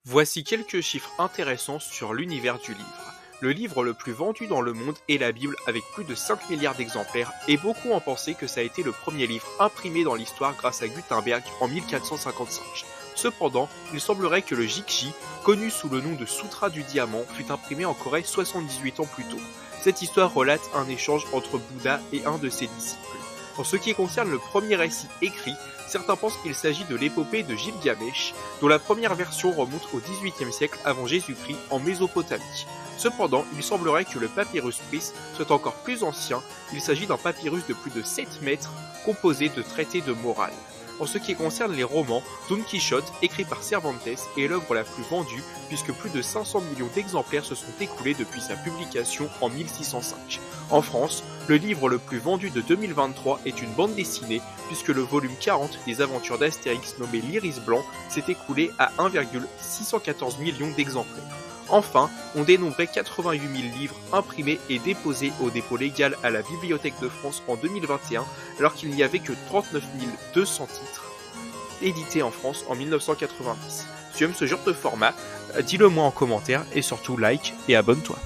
Voici quelques chiffres intéressants sur l'univers du livre. Le livre le plus vendu dans le monde est la Bible avec plus de 5 milliards d'exemplaires et beaucoup ont pensé que ça a été le premier livre imprimé dans l'histoire grâce à Gutenberg en 1455. Cependant, il semblerait que le Jikji, connu sous le nom de Sutra du Diamant, fut imprimé en Corée 78 ans plus tôt. Cette histoire relate un échange entre Bouddha et un de ses disciples. En ce qui concerne le premier récit écrit, certains pensent qu'il s'agit de l'épopée de Gilgamesh, dont la première version remonte au XVIIIe siècle avant Jésus-Christ en Mésopotamie. Cependant, il semblerait que le papyrus Pris soit encore plus ancien, il s'agit d'un papyrus de plus de 7 mètres composé de traités de morale. En ce qui concerne les romans, Don Quichotte, écrit par Cervantes, est l'œuvre la plus vendue puisque plus de 500 millions d'exemplaires se sont écoulés depuis sa publication en 1605. En France, le livre le plus vendu de 2023 est une bande dessinée puisque le volume 40 des aventures d'Astérix nommé l'Iris Blanc s'est écoulé à 1,614 millions d'exemplaires. Enfin, on dénombrait 88 000 livres imprimés et déposés au dépôt légal à la Bibliothèque de France en 2021, alors qu'il n'y avait que 39 200 titres édités en France en 1990. Si tu aimes ce genre de format, dis-le moi en commentaire et surtout like et abonne-toi.